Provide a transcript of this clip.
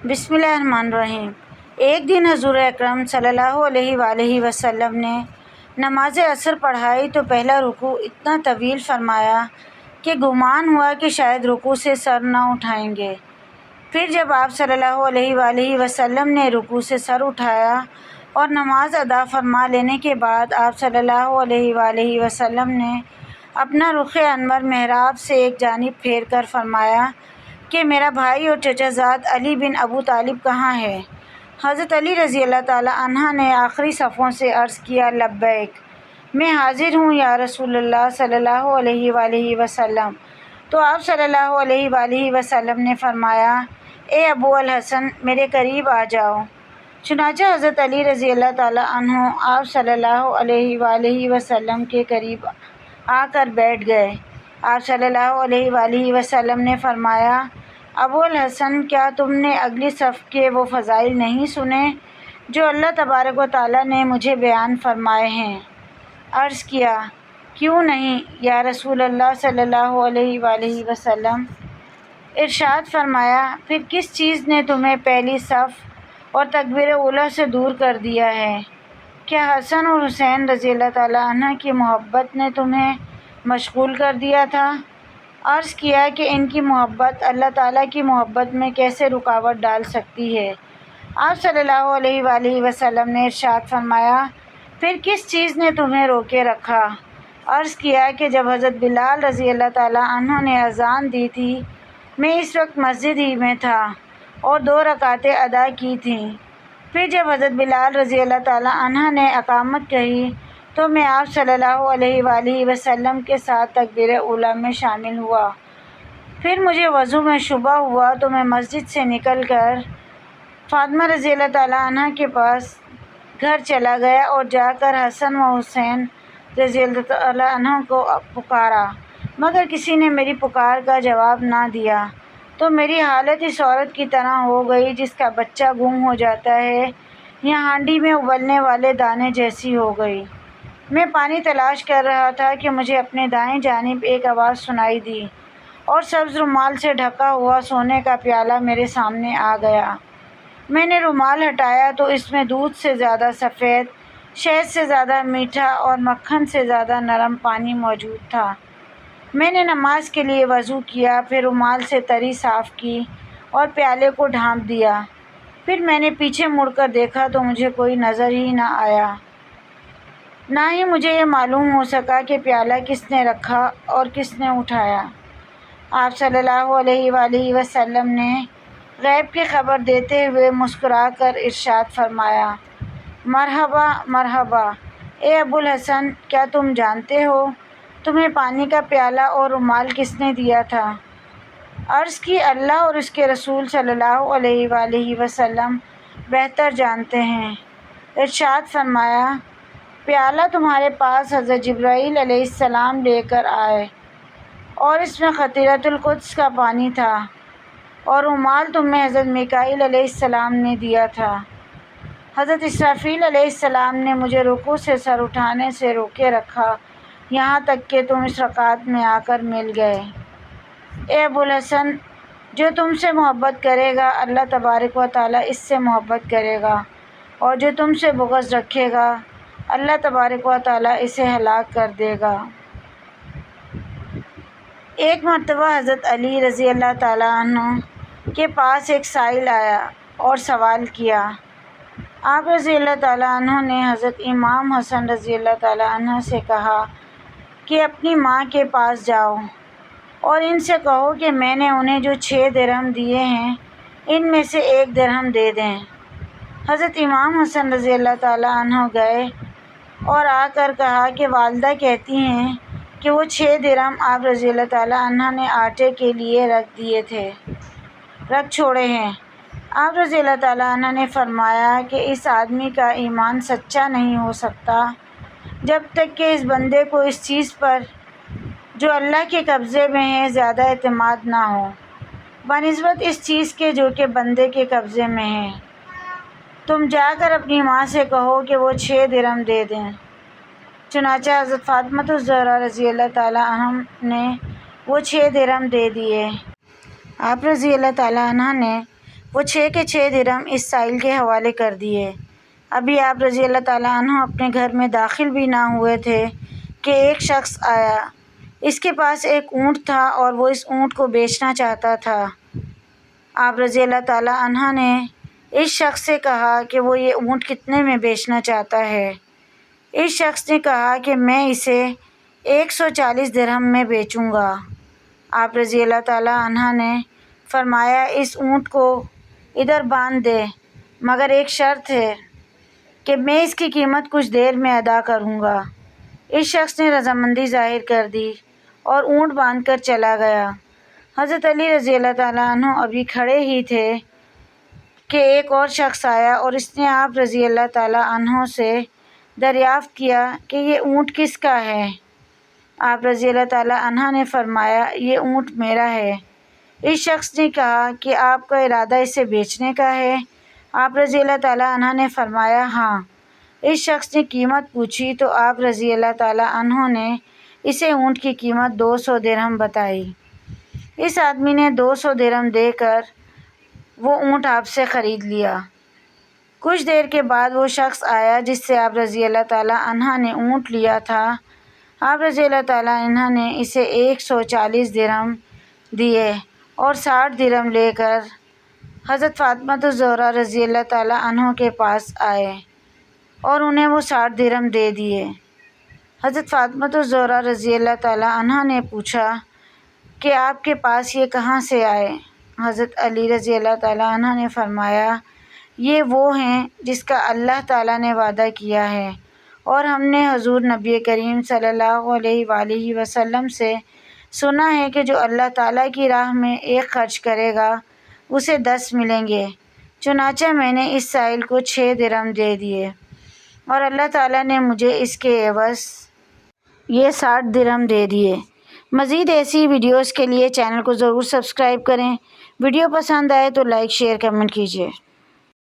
بسم اللہ الرحمن الرحیم۔ ایک دن حضور اکرم صلی اللہ علیہ وآلہ وسلم نے نماز عصر پڑھائی تو پہلا رکوع اتنا طویل فرمایا کہ گمان ہوا کہ شاید رکوع سے سر نہ اٹھائیں گے۔ پھر جب آپ صلی اللہ علیہ وآلہ وسلم نے رکوع سے سر اٹھایا اور نماز ادا فرما لینے کے بعد آپ صلی اللہ علیہ وآلہ وسلم نے اپنا رخ انور محراب سے ایک جانب پھیر کر فرمایا کہ میرا بھائی اور چچا زاد علی بن ابو طالب کہاں ہے؟ حضرت علی رضی اللہ تعالیٰ عنہ نے آخری صفوں سے عرض کیا، لبیک، میں حاضر ہوں یا رسول اللہ صلی اللہ علیہ وآلہ وسلم۔ تو آپ صلی اللہ علیہ وآلہ وسلم نے فرمایا، اے ابو الحسن، میرے قریب آ جاؤ۔ چنانچہ حضرت علی رضی اللہ تعالیٰ عنہ آپ صلی اللہ علیہ وآلہ وسلم کے قریب آ کر بیٹھ گئے۔ آپ صلی اللہ علیہ وآلہ وسلم نے فرمایا، ابو الحسن، کیا تم نے اگلی صف کے وہ فضائل نہیں سنے جو اللہ تبارک و تعالیٰ نے مجھے بیان فرمائے ہیں؟ عرض کیا، کیوں نہیں یا رسول اللہ صلی اللہ علیہ وآلہ وسلم۔ ارشاد فرمایا، پھر کس چیز نے تمہیں پہلی صف اور تکبیر اولیٰ سے دور کر دیا ہے؟ کیا حسن اور حسین رضی اللہ تعالیٰ عنہ کی محبت نے تمہیں مشغول کر دیا تھا؟ عرض کیا کہ ان کی محبت اللہ تعالیٰ کی محبت میں کیسے رکاوٹ ڈال سکتی ہے؟ آپ صلی اللہ علیہ وآلہ وسلم نے ارشاد فرمایا، پھر کس چیز نے تمہیں روکے رکھا؟ عرض کیا کہ جب حضرت بلال رضی اللہ تعالیٰ عنہ نے اذان دی تھی، میں اس وقت مسجد ہی میں تھا اور 2 رکعتیں ادا کی تھیں۔ پھر جب حضرت بلال رضی اللہ تعالیٰ عنہ نے اقامت کہی تو میں آپ صلی اللہ علیہ وآلہ وسلم کے ساتھ تکبیر اولیٰ میں شامل ہوا۔ پھر مجھے وضو میں شبہ ہوا تو میں مسجد سے نکل کر فاطمہ رضی اللہ تعالیٰ عنہ کے پاس گھر چلا گیا اور جا کر حسن و حسین رضی اللہ تعالیٰ عنہ کو پکارا، مگر کسی نے میری پکار کا جواب نہ دیا، تو میری حالت اس عورت کی طرح ہو گئی جس کا بچہ گم ہو جاتا ہے یا ہانڈی میں ابلنے والے دانے جیسی ہو گئی۔ میں پانی تلاش کر رہا تھا کہ مجھے اپنے دائیں جانب ایک آواز سنائی دی اور سبز رومال سے ڈھکا ہوا سونے کا پیالہ میرے سامنے آ گیا۔ میں نے رومال ہٹایا تو اس میں دودھ سے زیادہ سفید، شہد سے زیادہ میٹھا اور مکھن سے زیادہ نرم پانی موجود تھا۔ میں نے نماز کے لیے وضو کیا، پھر رومال سے تری صاف کی اور پیالے کو ڈھانپ دیا۔ پھر میں نے پیچھے مڑ کر دیکھا تو مجھے کوئی نظر ہی نہ آیا، نہ ہی مجھے یہ معلوم ہو سکا کہ پیالہ کس نے رکھا اور کس نے اٹھایا۔ آپ صلی اللہ علیہ وآلہ وسلم نے غیب کی خبر دیتے ہوئے مسکرا کر ارشاد فرمایا، مرحبا مرحبا، اے ابو الحسن، کیا تم جانتے ہو تمہیں پانی کا پیالہ اور رومال کس نے دیا تھا؟ عرض کی، اللہ اور اس کے رسول صلی اللہ علیہ وآلہ وسلم بہتر جانتے ہیں۔ ارشاد فرمایا، پیالہ تمہارے پاس حضرت جبرائیل علیہ السلام لے کر آئے اور اس میں خطیرۃ القدس کا پانی تھا، اور رومال تمہیں حضرت میکائیل علیہ السلام نے دیا تھا۔ حضرت اسرافیل علیہ السلام نے مجھے رکوع سے سر اٹھانے سے روکے رکھا یہاں تک کہ تم اس رکعت میں آ کر مل گئے۔ اے ابو الحسن، جو تم سے محبت کرے گا اللہ تبارک و تعالیٰ اس سے محبت کرے گا، اور جو تم سے بغض رکھے گا اللہ تبارک و تعالیٰ اسے ہلاک کر دے گا۔ ایک مرتبہ حضرت علی رضی اللہ تعالیٰ عنہ کے پاس ایک سائل آیا اور سوال کیا۔ آپ رضی اللہ تعالیٰ عنہ نے حضرت امام حسن رضی اللہ تعالیٰ عنہ سے کہا کہ اپنی ماں کے پاس جاؤ اور ان سے کہو کہ میں نے انہیں جو 6 درہم دیے ہیں ان میں سے 1 درہم دے دیں۔ حضرت امام حسن رضی اللہ تعالیٰ عنہ گئے اور آ کر کہا کہ والدہ کہتی ہیں کہ وہ 6 درہم آپ رضی اللہ تعالیٰ عنہ نے آٹے کے لیے رکھ چھوڑے ہیں۔ آپ رضی اللہ تعالیٰ عنہ نے فرمایا کہ اس آدمی کا ایمان سچا نہیں ہو سکتا جب تک کہ اس بندے کو اس چیز پر جو اللہ کے قبضے میں ہے زیادہ اعتماد نہ ہو بنسبت اس چیز کے جو کہ بندے کے قبضے میں ہے۔ تم جا کر اپنی ماں سے کہو کہ وہ 6 درہم دے دیں۔ چنانچہ حضرت فاطمہ الزہرا رضی اللہ تعالیٰ عنہ نے وہ 6 درہم دے دیے۔ آپ رضی اللہ تعالیٰ عنہ نے وہ 6 کے 6 درہم اس سائل کے حوالے کر دیے۔ ابھی آپ رضی اللہ تعالیٰ عنہ اپنے گھر میں داخل بھی نہ ہوئے تھے کہ ایک شخص آیا۔ اس کے پاس ایک اونٹ تھا اور وہ اس اونٹ کو بیچنا چاہتا تھا۔ آپ رضی اللہ تعالیٰ عنہ نے اس شخص سے کہا کہ وہ یہ اونٹ کتنے میں بیچنا چاہتا ہے؟ اس شخص نے کہا کہ میں اسے 140 درہم میں بیچوں گا۔ آپ رضی اللہ تعالیٰ عنہ نے فرمایا اس اونٹ کو ادھر باندھ دے، مگر ایک شرط ہے کہ میں اس کی قیمت کچھ دیر میں ادا کروں گا۔ اس شخص نے رضامندی ظاہر کر دی اور اونٹ باندھ کر چلا گیا۔ حضرت علی رضی اللہ تعالیٰ عنہ ابھی کھڑے ہی تھے کہ ایک اور شخص آیا اور اس نے آپ رضی اللہ تعالیٰ عنہ سے دریافت کیا کہ یہ اونٹ کس کا ہے؟ آپ رضی اللہ تعالیٰ عنہ نے فرمایا یہ اونٹ میرا ہے۔ اس شخص نے کہا کہ آپ کا ارادہ اسے بیچنے کا ہے؟ آپ رضی اللہ تعالیٰ عنہ نے فرمایا ہاں۔ اس شخص نے قیمت پوچھی تو آپ رضی اللہ تعالیٰ عنہ نے اسے اونٹ کی قیمت 200 درہم بتائی۔ اس آدمی نے 200 درہم دے کر وہ اونٹ آپ سے خرید لیا۔ کچھ دیر کے بعد وہ شخص آیا جس سے آپ رضی اللہ تعالیٰ عنہ نے اونٹ لیا تھا۔ آپ رضی اللہ تعالیٰ عنہ نے اسے 140 درہم دیے اور 60 درہم لے کر حضرت فاطمہ الزہرا رضی اللہ تعالیٰ عنہ کے پاس آئے اور انہیں وہ 60 درہم دے دیے۔ حضرت فاطمہ الزہرا رضی اللہ تعالیٰ عنہ نے پوچھا کہ آپ کے پاس یہ کہاں سے آئے؟ حضرت علی رضی اللہ تعالیٰ عنہ نے فرمایا یہ وہ ہیں جس کا اللہ تعالیٰ نے وعدہ کیا ہے، اور ہم نے حضور نبی کریم صلی اللہ علیہ وآلہ وسلم سے سنا ہے کہ جو اللہ تعالیٰ کی راہ میں ایک خرچ کرے گا اسے 10 ملیں گے۔ چنانچہ میں نے اس سائل کو 6 درہم دے دیے اور اللہ تعالیٰ نے مجھے اس کے عوض یہ 60 درہم دے دیے۔ مزید ایسی ویڈیوز کے لیے چینل کو ضرور سبسکرائب کریں۔ ویڈیو پسند آئے تو لائک، شیئر، کمنٹ کیجیے۔